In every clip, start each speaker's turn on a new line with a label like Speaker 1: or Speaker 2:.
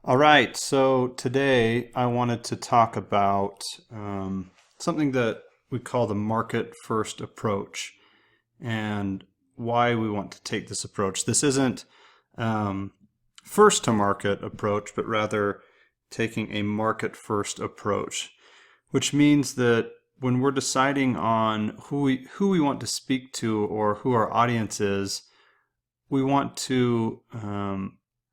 Speaker 1: All right, so today I wanted to talk about something that we call the market first approach and why we want to take this approach. This isn't um, first to market approach, but rather taking a market first approach, which means that when we're deciding on who we want to speak to or who our audience is, we want to,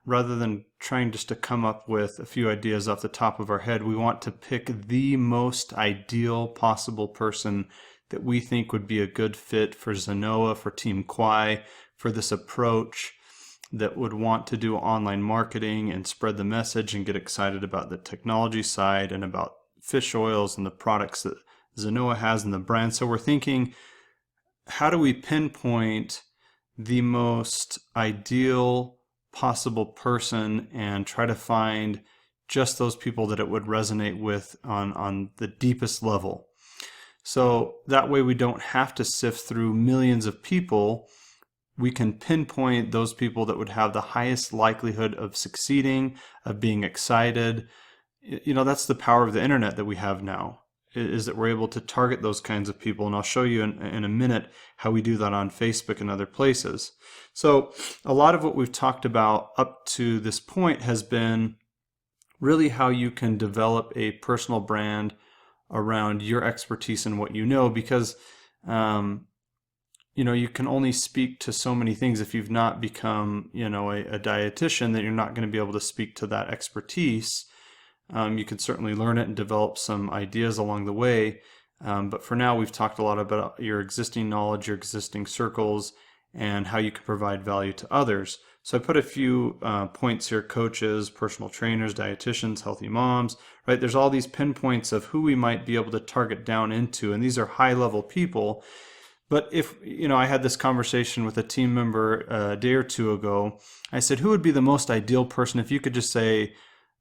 Speaker 1: rather than trying just to come up with a few ideas off the top of our head, we want to pick the most ideal possible person that we think would be a good fit for Zenoa, for Team Kwai, for this approach, that would want to do online marketing and spread the message and get excited about the technology side and about fish oils and the products that Zenoa has and the brand. So we're thinking, how do we pinpoint the most ideal possible person and try to find just those people that it would resonate with on the deepest level? So that way we don't have to sift through millions of people. We can pinpoint those people that would have the highest likelihood of succeeding, of being excited. That's the power of the internet that we have now, is that we're able to target those kinds of people. And I'll show you in a minute how we do that on Facebook and other places. So a lot of what we've talked about up to this point has been really how you can develop a personal brand around your expertise and what you know, because you can only speak to so many things. If you've not become a dietitian, that you're not going to be able to speak to that expertise. You can certainly learn it and develop some ideas along the way. But for now, we've talked a lot about your existing knowledge, your existing circles, and how you can provide value to others. So I put a few points here: coaches, personal trainers, dietitians, healthy moms, right? There's all these pinpoints of who we might be able to target down into. And these are high level people. But if, I had this conversation with a team member a day or two ago. I said, who would be the most ideal person if you could just say,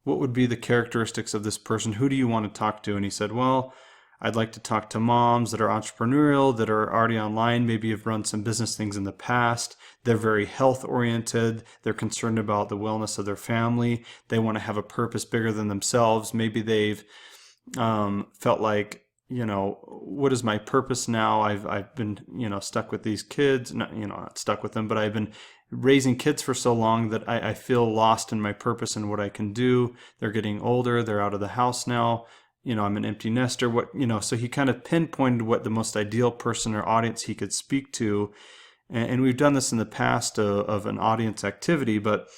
Speaker 1: what would be the characteristics of this person? Who do you want to talk to? And he said, well, I'd like to talk to moms that are entrepreneurial, that are already online, maybe have run some business things in the past. They're very health oriented. They're concerned about the wellness of their family. They want to have a purpose bigger than themselves. Maybe they've felt like, what is my purpose now? I've been, stuck with these kids, not stuck with them, but I've been raising kids for so long that I feel lost in my purpose and what I can do. They're getting older. They're out of the house now. I'm an empty nester. So he kind of pinpointed what the most ideal person or audience he could speak to. And we've done this in the past of an audience activity, but,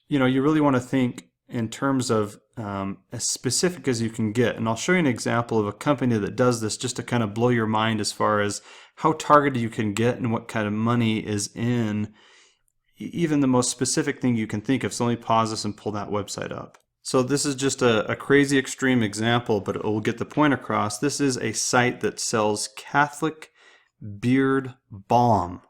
Speaker 1: you really want to think in terms of as specific as you can get. And I'll show you an example of a company that does this just to kind of blow your mind as far as how targeted you can get and what kind of money is in even the most specific thing you can think of. So let me pause this and pull that website up. So this is just a crazy extreme example, but it will get the point across. This is a site that sells Catholic beard balm.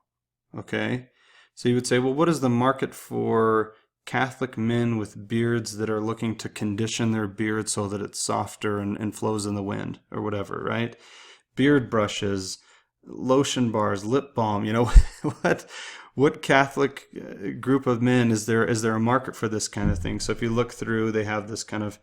Speaker 1: Okay. So you would say, well, what is the market for Catholic men with beards that are looking to condition their beard so that it's softer and flows in the wind or whatever, right? Beard brushes, lotion bars, lip balm, what Catholic group of men is there a market for this kind of thing? So if you look through, they have this kind of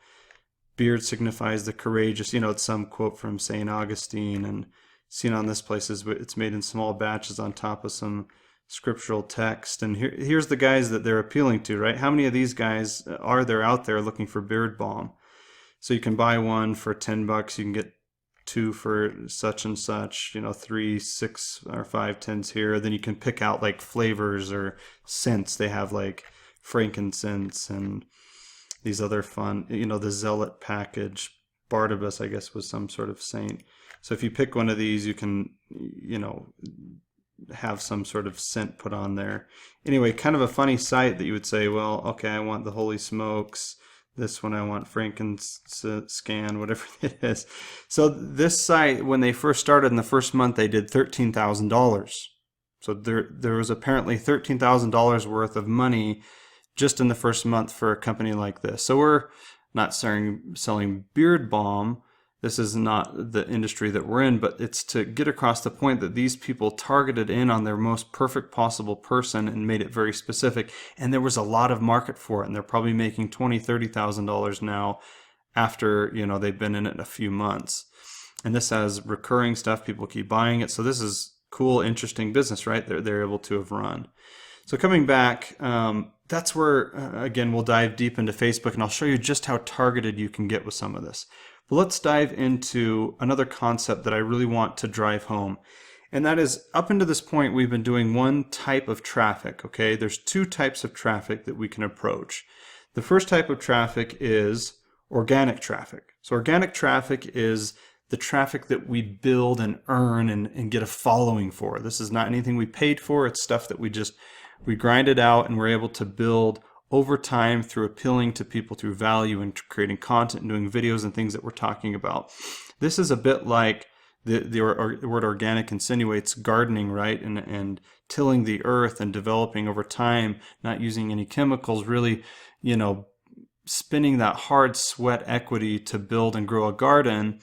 Speaker 1: beard signifies the courageous, it's some quote from St. Augustine, and seen on this place is it's made in small batches on top of some scriptural text. And here's the guys that they're appealing to, right? How many of these guys are there out there looking for beard balm? So you can buy one for $10. You can get two for such and such, 3, 6, or 5 tens here. Then you can pick out like flavors or scents. They have like frankincense and these other fun, the zealot package. Barnabas, I guess, was some sort of saint. So if you pick one of these, you can, have some sort of scent put on there. Anyway, kind of a funny site that you would say, well, okay, I want the holy smokes. This one I want Franken-Scan, whatever it is. So this site, when they first started in the first month, they did $13,000. So there was apparently $13,000 worth of money just in the first month for a company like this. So we're not selling beard balm. This is not the industry that we're in, but it's to get across the point that these people targeted in on their most perfect possible person and made it very specific. And there was a lot of market for it. And they're probably making $20,000, $30,000 now after, they've been in it a few months. And this has recurring stuff. People keep buying it. So this is cool, interesting business, right? They're able to have run. So coming back, that's where, again, we'll dive deep into Facebook, and I'll show you just how targeted you can get with some of this. But let's dive into another concept that I really want to drive home. And that is, up until this point, we've been doing one type of traffic, okay? There's two types of traffic that we can approach. The first type of traffic is organic traffic. So organic traffic is the traffic that we build and earn and get a following for. This is not anything we paid for. It's stuff that we grind it out and we're able to build over time through appealing to people through value and creating content and doing videos and things that we're talking about. This is a bit like the word organic insinuates gardening, right? And tilling the earth and developing over time, not using any chemicals, really, spending that hard sweat equity to build and grow a garden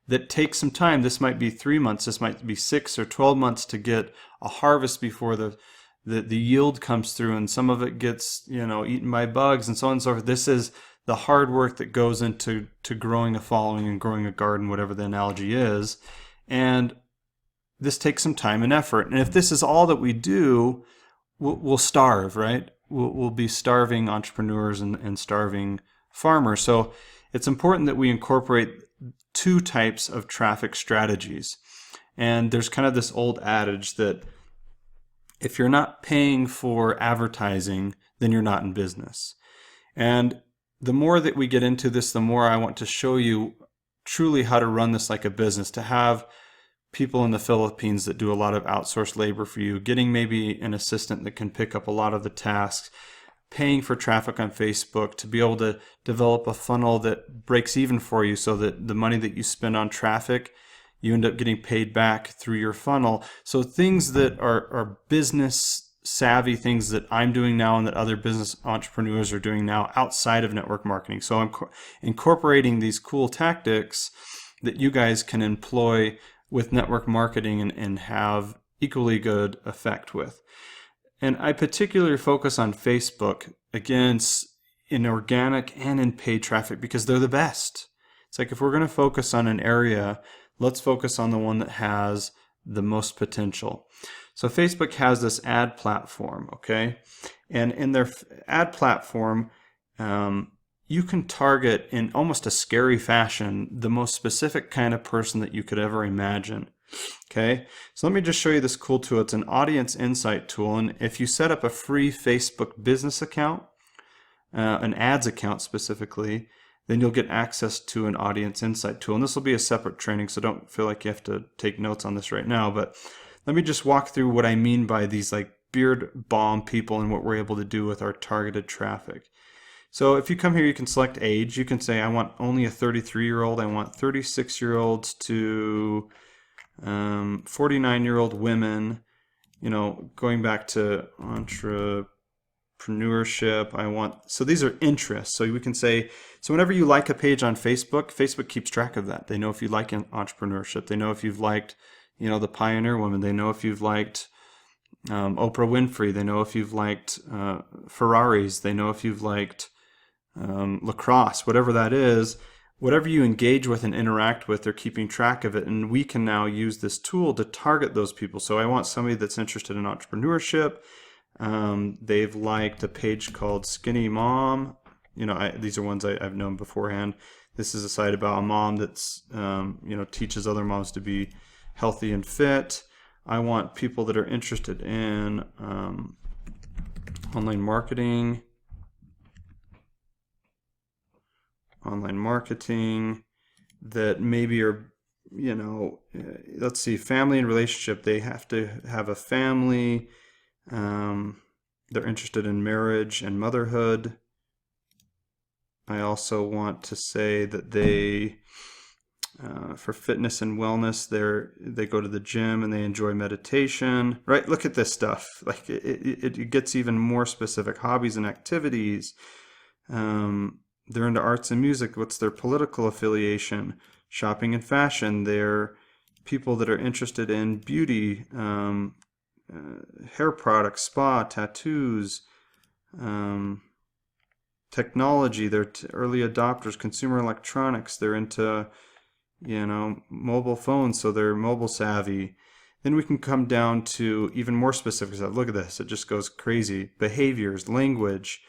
Speaker 1: that takes some time. This might be 3 months, this might be 6 or 12 months to get a harvest before the yield comes through, and some of it gets, eaten by bugs and so on and so forth. This is the hard work that goes into growing a following and growing a garden, whatever the analogy is. And this takes some time and effort. And if this is all that we do, we'll starve, right? We'll be starving entrepreneurs and starving farmers. So it's important that we incorporate two types of traffic strategies. And there's kind of this old adage that if you're not paying for advertising, then you're not in business. And the more that we get into this, the more I want to show you truly how to run this like a business, to have people in the Philippines that do a lot of outsourced labor for you, getting maybe an assistant that can pick up a lot of the tasks, paying for traffic on Facebook, to be able to develop a funnel that breaks even for you so that the money that you spend on traffic, you end up getting paid back through your funnel. So things that are business savvy, things that I'm doing now and that other business entrepreneurs are doing now outside of network marketing. So I'm incorporating these cool tactics that you guys can employ with network marketing and have equally good effect with. And I particularly focus on Facebook, again, in organic and in paid traffic, because they're the best. It's like, if we're going to focus on an area, let's focus on the one that has the most potential. So Facebook has this ad platform, okay? And in their ad platform, you can target in almost a scary fashion the most specific kind of person that you could ever imagine. Okay, so let me just show you this cool tool. It's an audience insight tool, and if you set up a free Facebook business account, an ads account specifically, then you'll get access to an audience insight tool. And this will be a separate training, so don't feel like you have to take notes on this right now, but let me just walk through what I mean by these like beard balm people and what we're able to do with our targeted traffic. So if you come here, you can select age. You can say, I want only a 33-year-old. I want 36-year-olds to 49-year-old women, going back to entrepreneurship. So these are interests. So we can say, so whenever you like a page on Facebook, Facebook keeps track of that. They know if you like entrepreneurship. They know if you've liked, the Pioneer Woman. They know if you've liked Oprah Winfrey. They know if you've liked Ferraris. They know if you've liked lacrosse, whatever that is. Whatever you engage with and interact with, they're keeping track of it. And we can now use this tool to target those people. So I want somebody that's interested in entrepreneurship. They've liked a page called Skinny Mom. These are ones I've known beforehand. This is a site about a mom that's, teaches other moms to be healthy and fit. I want people that are interested in online marketing, that maybe are, let's see, family and relationship. They have to have a family. They're interested in marriage and motherhood. I also want to say that they, for fitness and wellness, they go to the gym and they enjoy meditation, right? Look at this stuff. Like it gets even more specific. Hobbies and activities. They're into arts and music. What's their political affiliation? shopping and fashion. They're people that are interested in beauty, hair products, spa, tattoos, technology. They're early adopters, consumer electronics. They're into, mobile phones, so they're mobile savvy. Then we can come down to even more specific stuff. Look at this. It just goes crazy. Behaviors, language.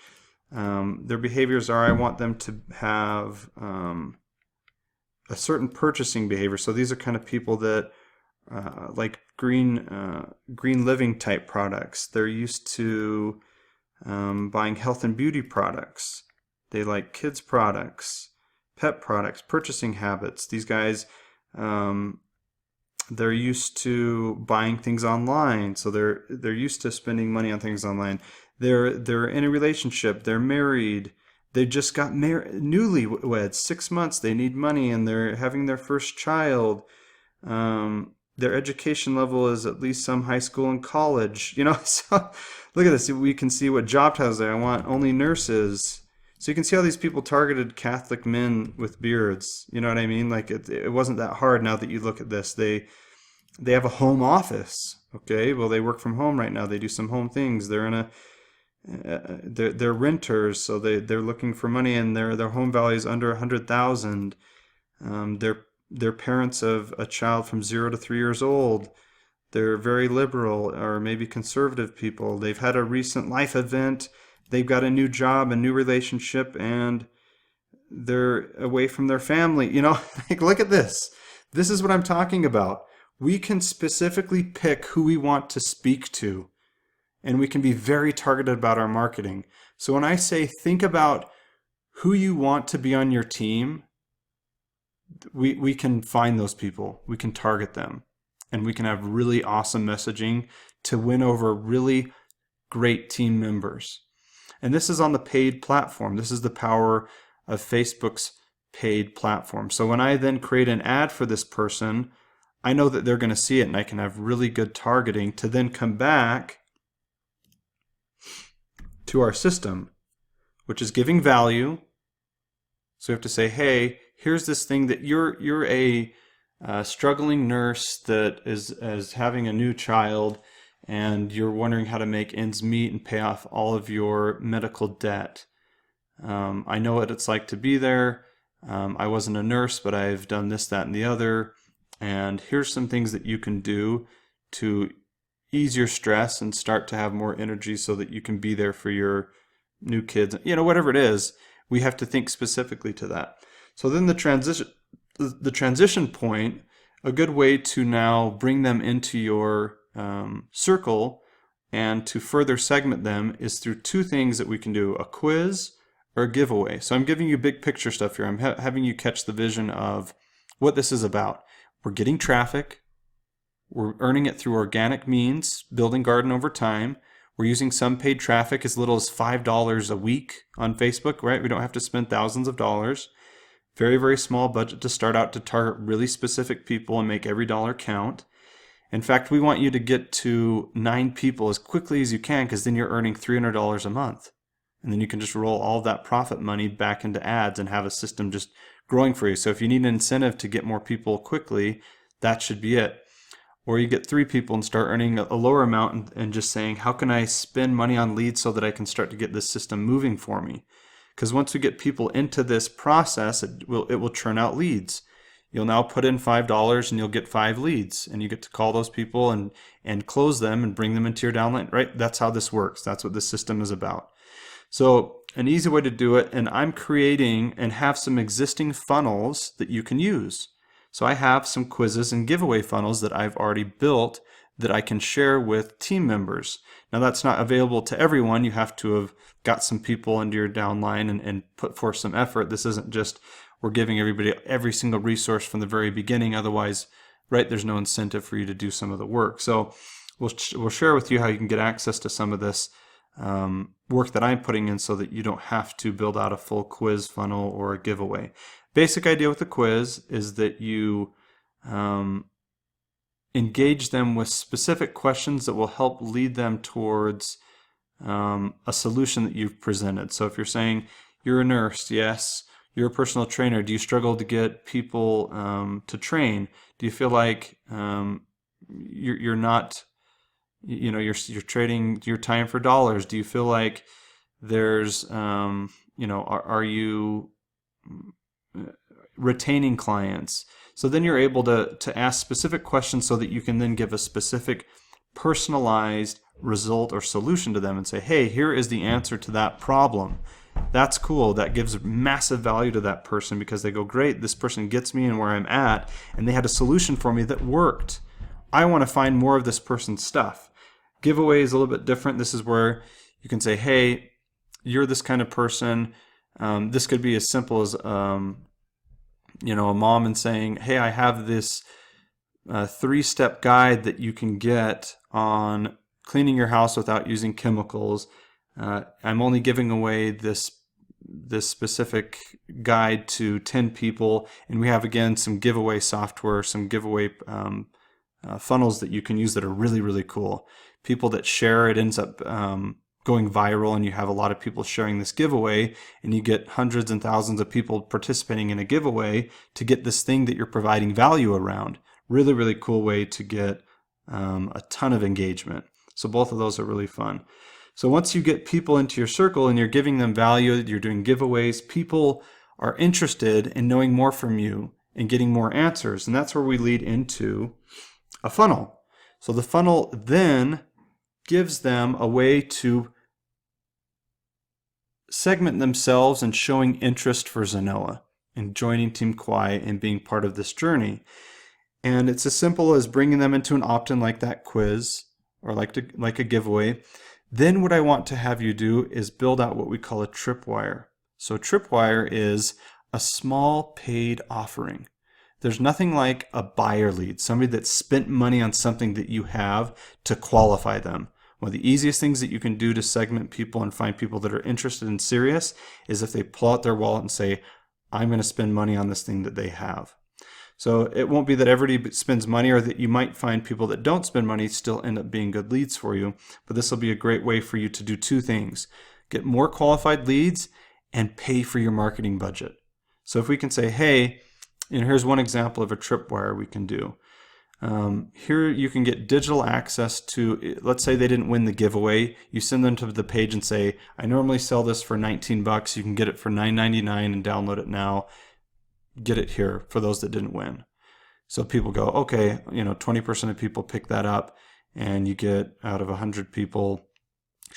Speaker 1: Their behaviors are, I want them to have a certain purchasing behavior. So these are kind of people that like green living type products. They're used to buying health and beauty products. They like kids products, pet products, purchasing habits. These guys, they're used to buying things online, so they're used to spending money on things online. They're in a relationship. They're married. They just got married, newlyweds, 6 months. They need money, and they're having their first child. Their education level is at least some high school and college. So look at this. We can see what job titles they. I want only nurses. So you can see how these people targeted Catholic men with beards. You know what I mean? Like it wasn't that hard. Now that you look at this, they have a home office. Okay, well they work from home right now. They do some home things. They're in they're renters, so they're looking for money, and their home value is under 100,000. They're parents of a child from 0 to 3 years old. They're very liberal or maybe conservative people. They've had a recent life event. They've got a new job, a new relationship, and they're away from their family. Like, look at this. This is what I'm talking about. We can specifically pick who we want to speak to, and we can be very targeted about our marketing. So when I say think about who you want to be on your team, we can find those people. We can target them, and we can have really awesome messaging to win over really great team members. And this is on the paid platform. This is the power of Facebook's paid platform. So when I then create an ad for this person, I know that they're going to see it, and I can have really good targeting to then come back to our system, which is giving value. So we have to say, hey, here's this thing that you're a struggling nurse that is having a new child, and you're wondering how to make ends meet and pay off all of your medical debt. I know what it's like to be there. I wasn't a nurse, but I've done this, that, and the other. And here's some things that you can do to ease your stress and start to have more energy so that you can be there for your new kids. Whatever it is, we have to think specifically to that. So then the transition point, a good way to now bring them into your circle and to further segment them is through two things that we can do: a quiz or a giveaway. So I'm giving you big picture stuff here. I'm having you catch the vision of what this is about. We're getting traffic. We're earning it through organic means, building garden over time. We're using some paid traffic as little as $5 a week on Facebook, right? We don't have to spend thousands of dollars. Very, very small budget to start out to target really specific people and make every dollar count. In fact, we want you to get to 9 people as quickly as you can, because then you're earning $300 a month. And then you can just roll all of that profit money back into ads and have a system just growing for you. So if you need an incentive to get more people quickly, that should be it. Or you get 3 people and start earning a lower amount and just saying, how can I spend money on leads so that I can start to get this system moving for me? Because once we get people into this process, it will churn out leads. You'll now put in $5 and you'll get 5 leads, and you get to call those people and close them and bring them into your downline, right? That's how this works. That's what this system is about. So an easy way to do it, and I'm creating and have some existing funnels that you can use. So I have some quizzes and giveaway funnels that I've already built that I can share with team members. Now that's not available to everyone. You have to have got some people into your downline and put forth some effort. This isn't just we're giving everybody every single resource from the very beginning. Otherwise, right, there's no incentive for you to do some of the work. So we'll share with you how you can get access to some of this work that I'm putting in so that you don't have to build out a full quiz funnel or a giveaway. Basic idea with the quiz is that you engage them with specific questions that will help lead them towards a solution that you've presented. So if you're saying you're a nurse, yes, You're a personal trainer. Do you struggle to get people to train? Do you feel like you're not, you're trading your time for dollars? Do you feel like there's, are you retaining clients? So then you're able to ask specific questions so that you can then give a specific personalized result or solution to them and say, hey, here is the answer to that problem. That's cool. That gives massive value to that person because they go, great, this person gets me in where I'm at, and they had a solution for me that worked. I want to find more of this person's stuff. Giveaway is a little bit different. This is where you can say, hey, you're this kind of person. This could be as simple as a mom and saying, hey, I have this 3-step guide that you can get on cleaning your house without using chemicals. I'm only giving away this specific guide to 10 people, and we have, again, some giveaway software, some giveaway funnels that you can use that are really, really cool. People that share it ends up going viral, and you have a lot of people sharing this giveaway, and you get hundreds and thousands of people participating in a giveaway to get this thing that you're providing value around. Really, really cool way to get a ton of engagement. So both of those are really fun. So once you get people into your circle and you're giving them value, you're doing giveaways, people are interested in knowing more from you and getting more answers. And that's where we lead into a funnel. So the funnel then gives them a way to segment themselves and showing interest for Zenoa and joining Team Kwai and being part of this journey. And it's as simple as bringing them into an opt-in like that quiz or like a giveaway. Then what I want to have you do is build out what we call a tripwire. So a tripwire is a small paid offering. There's nothing like a buyer lead, somebody that spent money on something that you have to qualify them. One of the easiest things that you can do to segment people and find people that are interested and serious is if they pull out their wallet and say, I'm going to spend money on this thing that they have. So it won't be that everybody spends money, or that you might find people that don't spend money still end up being good leads for you. But this will be a great way for you to do two things: get more qualified leads and pay for your marketing budget. So if we can say, hey, here's one example of a tripwire we can do. Here you can get digital access to, let's say they didn't win the giveaway. You send them to the page and say, I normally sell this for $19. You can get it for $9.99 and download it now. Get it here for those that didn't win. So people go, okay, 20% of people pick that up, and you get out of 100 people,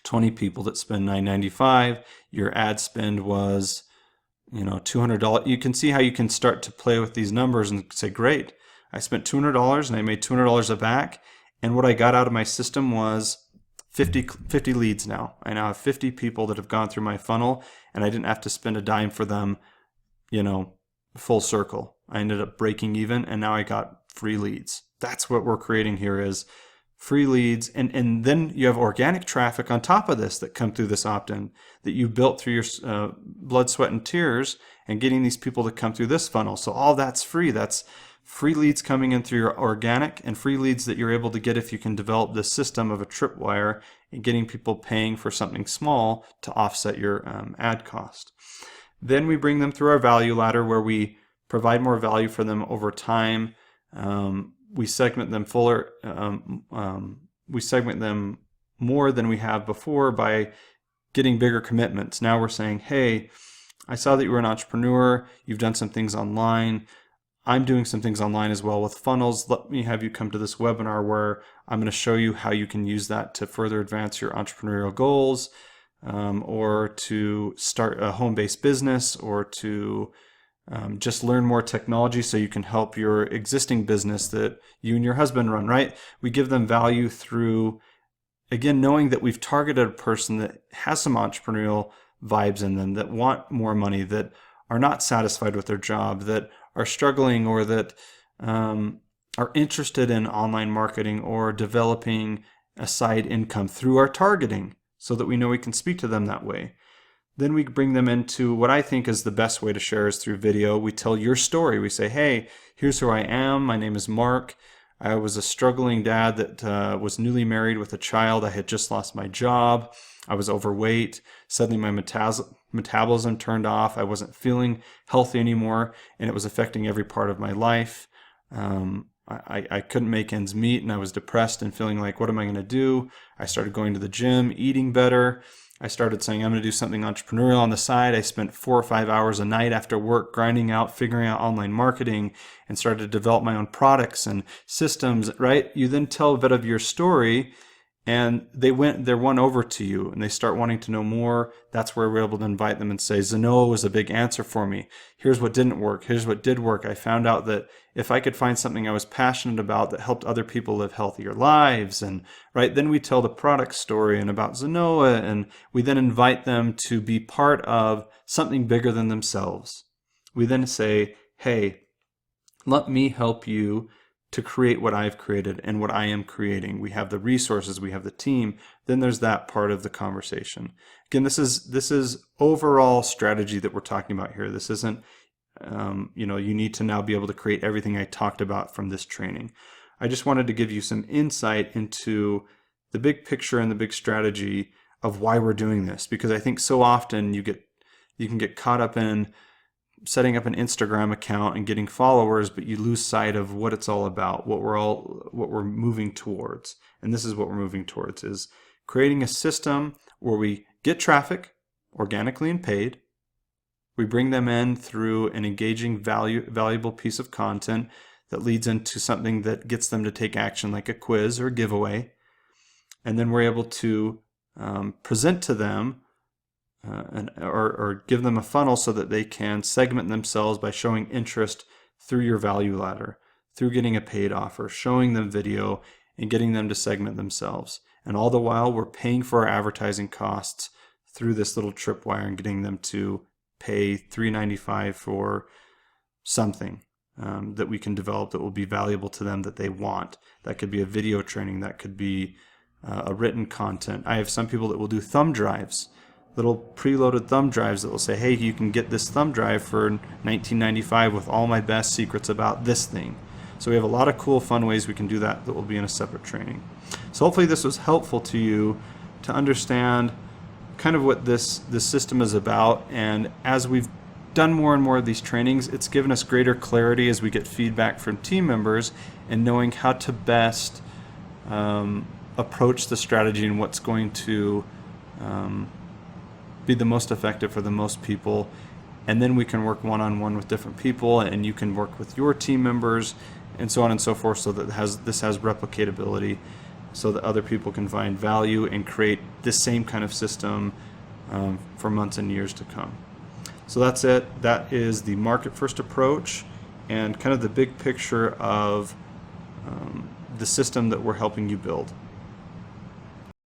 Speaker 1: 20 people that spend $9.95. Your ad spend was, $200. You can see how you can start to play with these numbers and say, great, I spent $200 and I made $200 back. And what I got out of my system was 50 leads now. I now have 50 people that have gone through my funnel, and I didn't have to spend a dime for them, full circle. I ended up breaking even, and now I got free leads. That's what we're creating here, is free leads. And then you have organic traffic on top of this that come through this opt-in that you built through your blood, sweat, and tears, and getting these people to come through this funnel. So all that's free. That's free leads coming in through your organic, and free leads that you're able to get if you can develop this system of a tripwire and getting people paying for something small to offset your ad cost. Then we bring them through our value ladder, where we provide more value for them over time. We segment them fuller. We segment them more than we have before by getting bigger commitments. Now we're saying, hey, I saw that you were an entrepreneur. You've done some things online. I'm doing some things online as well with funnels. Let me have you come to this webinar where I'm going to show you how you can use that to further advance your entrepreneurial goals, or to start a home-based business, or to just learn more technology so you can help your existing business that you and your husband run, right? We give them value through, again, knowing that we've targeted a person that has some entrepreneurial vibes in them, that want more money, that are not satisfied with their job, that are struggling, or that are interested in online marketing or developing a side income through our targeting, so that we know we can speak to them that way. Then we bring them into what I think is the best way to share is through video. We tell your story. We say, hey, here's who I am. My name is Mark. I was a struggling dad that was newly married with a child. I had just lost my job. I was overweight. Suddenly my metabolism turned off. I wasn't feeling healthy anymore, and it was affecting every part of my life. I couldn't make ends meet, and I was depressed and feeling like, what am I going to do? I started going to the gym, eating better. I started saying, I'm going to do something entrepreneurial on the side. I spent 4 or 5 hours a night after work grinding out, figuring out online marketing, and started to develop my own products and systems, right? You then tell a bit of your story, and they're won over to you, and they start wanting to know more. That's where we're able to invite them and say, Zenoa was a big answer for me. Here's what didn't work. Here's what did work. I found out that if I could find something I was passionate about that helped other people live healthier lives, and right, then we tell the product story and about Zenoa, and we then invite them to be part of something bigger than themselves. We then say, hey, let me help you to create what I've created and what I am creating. We have the resources, we have the team. Then there's that part of the conversation. Again, this is overall strategy that we're talking about here. This isn't, you need to now be able to create everything I talked about from this training. I just wanted to give you some insight into the big picture and the big strategy of why we're doing this, because I think so often you can get caught up in setting up an Instagram account and getting followers, but you lose sight of what it's all about, what we're moving towards. And this is what we're moving towards, is creating a system where we get traffic organically and paid. We bring them in through an engaging, valuable piece of content that leads into something that gets them to take action, like a quiz or a giveaway. And then we're able to present to them or give them a funnel so that they can segment themselves by showing interest through your value ladder, through getting a paid offer, showing them video, and getting them to segment themselves. And all the while, we're paying for our advertising costs through this little tripwire and getting them to pay $3.95 for something that we can develop that will be valuable to them, that they want. That could be a video training, that could be a written content. I have some people that will do thumb drives, little preloaded thumb drives that will say, hey, you can get this thumb drive for $19.95 with all my best secrets about this thing. So we have a lot of cool, fun ways we can do that will be in a separate training. So hopefully this was helpful to you to understand kind of what this system is about. And as we've done more and more of these trainings, it's given us greater clarity as we get feedback from team members and knowing how to best approach the strategy and what's going to be the most effective for the most people. And then we can work one-on-one with different people, and you can work with your team members and so on and so forth, so that this has replicatability, so that other people can find value and create this same kind of system for months and years to come. So that's it. That is the market first approach and kind of the big picture of the system that we're helping you build.